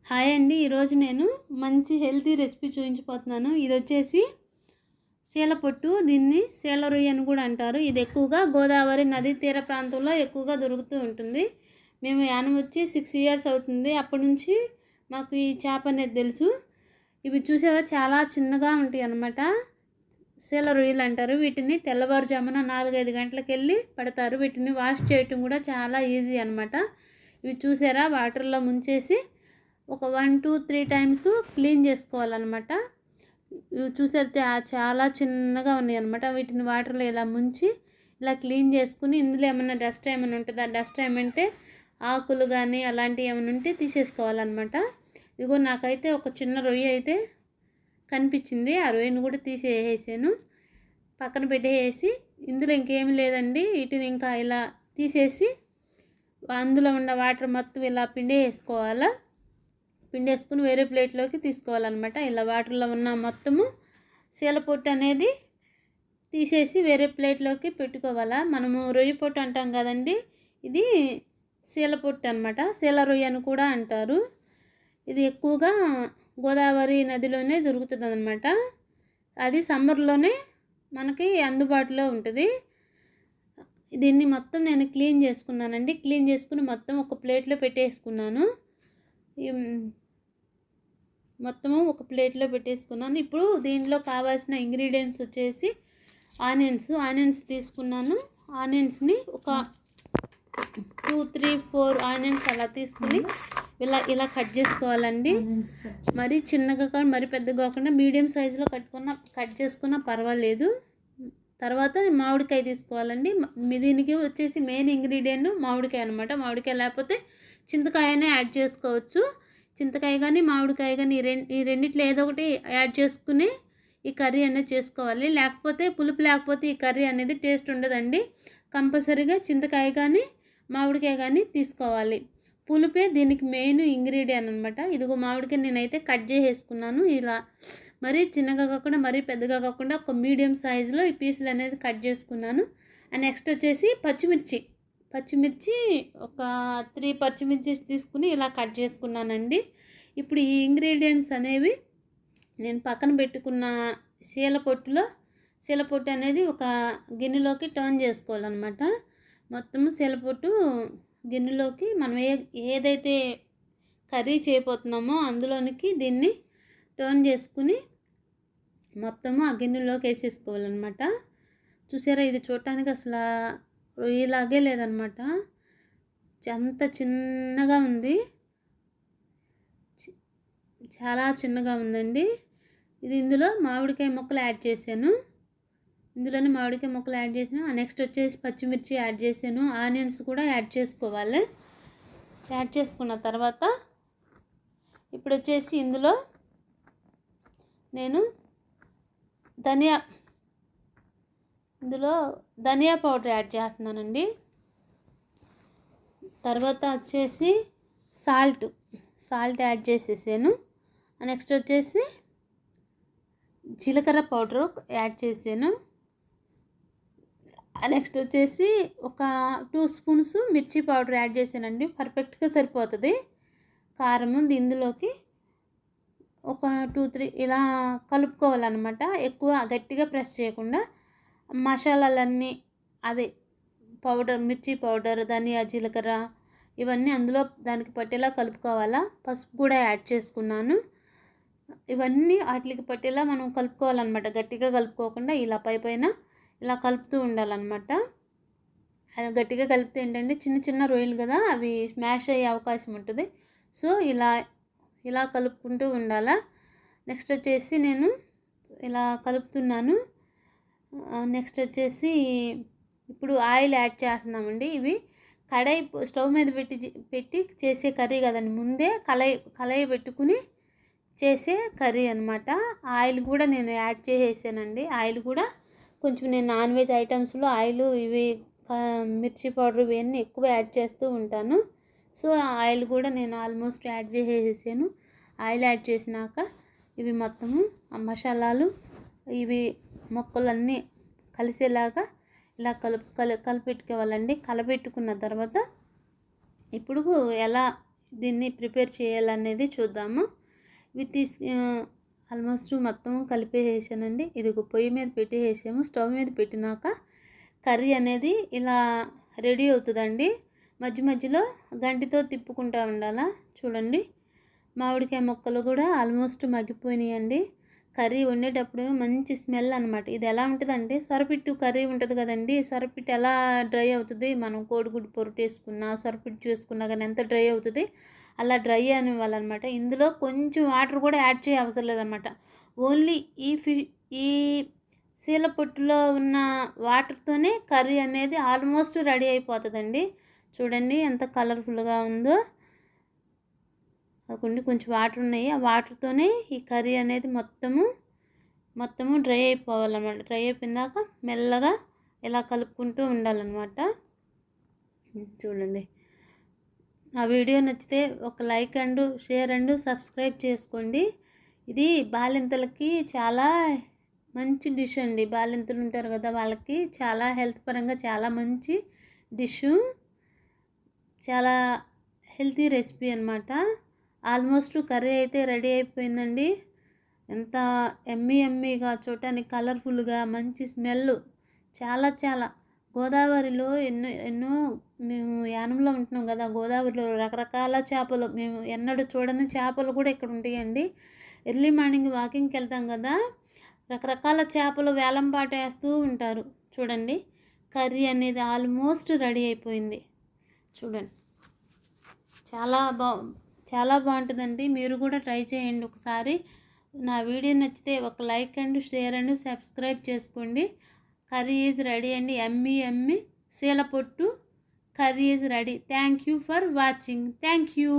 Hi అండి. ఈరోజు నేను మంచి హెల్తీ రెసిపీ చూపించబోతున్నాను. ఇది వచ్చేసి సీల పొట్టు, దీన్ని సీల రొయ్య అని కూడా అంటారు. ఇది ఎక్కువగా గోదావరి నదీ తీర ప్రాంతంలో ఎక్కువగా దొరుకుతూ ఉంటుంది. మేము యానం వచ్చి 6 ఇయర్స్ అవుతుంది. అప్పటి నుంచి మాకు ఈ చేప అనేది తెలుసు. ఇవి చూసేవా చాలా చిన్నగా ఉంటాయి అన్నమాట. సీల రొయ్యలు అంటారు. వీటిని తెల్లవారుజామున 4-5 గంటలకు వెళ్ళి పడతారు. వీటిని వాష్ చేయటం కూడా చాలా ఈజీ అన్నమాట. ఇవి చూసారా, వాటర్లో ముంచేసి ఒక 1-2-3 టైమ్స్ క్లీన్ చేసుకోవాలన్నమాట. చూసారు చాలా చిన్నగా ఉన్నాయి అన్నమాట. వీటిని వాటర్లో ఇలా ముంచి ఇలా క్లీన్ చేసుకుని ఇందులో ఏమైనా డస్ట్ ఏమైనా ఉంటుందా, డస్ట్ ఏమంటే ఆకులు కానీ అలాంటివి ఏమైనా ఉంటే తీసేసుకోవాలన్నమాట. ఇదిగో నాకైతే ఒక చిన్న రొయ్య అయితే కనిపించింది. ఆ రొయ్యను కూడా తీసేసాను, పక్కన పెట్టేసి ఇందులో ఇంకేమి లేదండి. వీటిని ఇంకా ఇలా తీసేసి అందులో ఉన్న వాటర్ మొత్తం ఇలా పిండేసుకోవాలి. పిండేసుకుని వేరే ప్లేట్లోకి తీసుకోవాలన్నమాట. ఇలా వాటర్లో ఉన్న మొత్తము సీల పొట్టు అనేది తీసేసి వేరే ప్లేట్లోకి పెట్టుకోవాలా. మనము రొయ్య పొట్టు అంటాం కదండి, ఇది సీల పొట్టు అనమాట. సీల రొయ్య అని కూడా అంటారు. ఇది ఎక్కువగా గోదావరి నదిలోనే దొరుకుతుంది అన్నమాట. అది సమ్మర్లోనే మనకి అందుబాటులో ఉంటుంది. దీన్ని మొత్తం నేను క్లీన్ చేసుకున్నానండి. క్లీన్ చేసుకుని మొత్తం ఒక ప్లేట్లో పెట్టేసుకున్నాను. మొత్తము ఒక ప్లేట్లో పెట్టేసుకున్నాను. ఇప్పుడు దీంట్లో కావాల్సిన ఇంగ్రీడియంట్స్ వచ్చేసి ఆనియన్స్ తీసుకున్నాను. ఆనియన్స్ని ఒక 2-3-4 ఆనియన్స్ అలా తీసుకుని ఇలా కట్ చేసుకోవాలండి. మరి చిన్నగా కానీ మరి పెద్దగా కాకుండా మీడియం సైజులో కట్ చేసుకున్నా పర్వాలేదు. తర్వాత మామిడికాయ తీసుకోవాలండి. దీనికి వచ్చేసి మెయిన్ ఇంగ్రీడియంట్ మామిడికాయ అనమాట. మామిడికాయ లేకపోతే చింతకాయనే యాడ్ చేసుకోవచ్చు. చింతకాయ కానీ మామిడికాయ కానీ ఈ రెండిట్లో ఏదో ఒకటి యాడ్ చేసుకుని ఈ కర్రీ అనేది చేసుకోవాలి. లేకపోతే పులుపు లేకపోతే ఈ కర్రీ అనేది టేస్ట్ ఉండదండి. కంపల్సరీగా చింతకాయ కానీ మామిడికాయ కానీ తీసుకోవాలి. పులుపే దీనికి మెయిన్ ఇంగ్రీడియంట్ అనమాట. ఇదిగో మామిడికాయ నేనైతే కట్ చేసేసుకున్నాను. ఇలా మరీ చిన్నగా కాకుండా మరీ పెద్దగా కాకుండా ఒక మీడియం సైజులో ఈ పీసులు అనేది కట్ చేసుకున్నాను. అండ్ నెక్స్ట్ వచ్చేసి పచ్చిమిర్చి ఒక 3 పచ్చిమిర్చి తీసుకుని ఇలా కట్ చేసుకున్నానండి. ఇప్పుడు ఈ ఇంగ్రీడియంట్స్ అనేవి నేను పక్కన పెట్టుకున్న సీల పొట్టు అనేది ఒక గిన్నెలోకి టర్న్ చేసుకోవాలన్నమాట. మొత్తము సీల పొట్టు గిన్నెలోకి మనం ఏదైతే కర్రీ చేయబోతున్నామో అందులోనికి దీన్ని టర్న్ చేసుకుని మొత్తము ఆ గిన్నెలోకి వేసేసుకోవాలన్నమాట. చూసారా, ఇది చూడటానికి అసలు రొయ్యలాగే లేదనమాట. అంత చిన్నగా ఉంది, చాలా చిన్నగా ఉందండి. ఇది ఇందులో మామిడికాయ ముక్కలు యాడ్ చేశాను. నెక్స్ట్ వచ్చేసి పచ్చిమిర్చి యాడ్ చేశాను. ఆనియన్స్ కూడా యాడ్ చేసుకోవాలి. యాడ్ చేసుకున్న తర్వాత ఇప్పుడు వచ్చేసి ఇందులో నేను ధనియా పౌడర్ యాడ్ చేస్తున్నానండి. తర్వాత వచ్చేసి సాల్ట్ యాడ్ చేసేసాను. నెక్స్ట్ వచ్చేసి జీలకర్ర పౌడరు యాడ్ చేసాను. నెక్స్ట్ వచ్చేసి ఒక 2 స్పూన్స్ మిర్చి పౌడర్ యాడ్ చేశానండి. పర్ఫెక్ట్గా సరిపోతుంది కారము. ఇందులోకి ఒక 2-3 ఇలా కలుపుకోవాలన్నమాట. ఎక్కువ గట్టిగా ప్రెస్ చేయకుండా మసాలాలన్నీ అదే మిర్చి పౌడర్, ధనియా, జీలకర్ర ఇవన్నీ అందులో దానికి పట్టేలా కలుపుకోవాలా. పసుపు కూడా యాడ్ చేసుకున్నాను. ఇవన్నీ వాటికి పట్టేలా మనం కలుపుకోవాలన్నమాట. గట్టిగా కలుపుకోకుండా ఇలా పైన ఇలా కలుపుతూ ఉండాలన్నమాట. అది గట్టిగా కలిపితే ఏంటంటే చిన్న చిన్న రొయ్యలు కదా, అవి స్మాష్ అయ్యే అవకాశం ఉంటుంది. సో ఇలా కలుపుకుంటూ ఉండాలా. నెక్స్ట్ వచ్చేసి నేను ఇలా కలుపుతున్నాను. నెక్స్ట్ వచ్చేసి ఇప్పుడు ఆయిల్ యాడ్ చేస్తున్నామండి. ఇవి కడాయి స్టవ్ మీద పెట్టి చేసే కర్రీ కదండి. ముందే కళాయి పెట్టుకుని చేసే కర్రీ అనమాట. ఆయిల్ కూడా నేను యాడ్ చేసేసానండి. ఆయిల్ కూడా కొంచెం నేను నాన్ వెజ్ ఐటమ్స్లో ఆయిల్ ఇవి మిర్చి పౌడర్ ఇవన్నీ ఎక్కువ యాడ్ చేస్తూ ఉంటాను. సో ఆయిల్ కూడా నేను ఆల్మోస్ట్ యాడ్ చేసేసాను. ఆయిల్ యాడ్ చేసినాక ఇవి మొత్తము ఆ మసాలాలు ఇవి మొక్కలన్నీ కలిసేలాగా ఇలా కలిపెట్టుకోవాలండి. కలపెట్టుకున్న తర్వాత ఇప్పుడు దీన్ని ప్రిపేర్ చేయాలనేది చూద్దాము. ఇవి ఆల్మోస్ట్ మొత్తం కలిపేసానండి. ఇది ఒక పొయ్యి మీద పెట్టేసాము. స్టవ్ మీద పెట్టినాక కర్రీ అనేది ఇలా రెడీ అవుతుందండి. మధ్య మధ్యలో గంటితో తిప్పుకుంటూ ఉండాలా. చూడండి, మామిడికాయ ముక్కలు కూడా ఆల్మోస్ట్ మగ్గిపోయినాయండి. కర్రీ వండేటప్పుడు మంచి స్మెల్ అనమాట. ఇది ఎలా ఉంటుందంటే, సొరపిట్టు కర్రీ ఉంటుంది కదండి, సొరపిట్టు ఎలా డ్రై అవుతుంది, మనం కోడిగుడ్డు పొరుటు వేసుకున్నా సొరపిట్టు చేసుకున్నా కానీ ఎంత డ్రై అవుతుంది, అలా డ్రై అనేవాళ్ళనమాట. ఇందులో కొంచెం వాటర్ కూడా యాడ్ చేయ అవసరం లేదనమాట. ఓన్లీ ఈ శీల పొట్టులో ఉన్న వాటర్తోనే కర్రీ అనేది ఆల్మోస్ట్ రెడీ అయిపోతుందండి. చూడండి ఎంత కలర్ఫుల్గా ఉందో. కొంచెం వాటర్ ఉన్నాయి. ఆ వాటర్తోనే ఈ కర్రీ అనేది మొత్తము డ్రై అయిపోవాలన్నమాట. డ్రై అయిపోయినాక మెల్లగా ఇలా కలుపుకుంటూ ఉండాలన్నమాట. చూడండి, ఆ వీడియో నచ్చితే ఒక like and share and subscribe చేసుకోండి. ఇది బాలింతలకి చాలా మంచి డిష్ అండి. బాలింతలు ఉంటారు కదా, వాళ్ళకి చాలా హెల్త్ పరంగా చాలా మంచి డిష్, చాలా హెల్తీ రెసిపీ అనమాట. ఆల్మోస్ట్ కర్రీ అయితే రెడీ అయిపోయిందండి. ఎంత ఎమ్మీగా, చూడటానికి కలర్ఫుల్గా, మంచి స్మెల్, చాలా గోదావరిలో ఎన్నో మేము యానంలో ఉంటున్నాం కదా, గోదావరిలో రకరకాల చేపలు, మేము ఎన్నడూ చూడని చేపలు కూడా ఇక్కడ ఉంటాయండి. ఎర్లీ మార్నింగ్ వాకింగ్కి వెళ్తాం కదా, రకరకాల చేపలు వేలం పాట వేస్తూ ఉంటారు. చూడండి, కర్రీ అనేది ఆల్మోస్ట్ రెడీ అయిపోయింది. చూడండి, చాలా బాగుంటుందండి. మీరు కూడా ట్రై చేయండి ఒకసారి. నా వీడియో నచ్చితే ఒక like and share and subscribe చేసుకోండి. కర్రీ ఈజ్ రెడీ అండి. ఎమ్మీ శీల పొట్టు curry is ready. Thank you for watching. Thank you.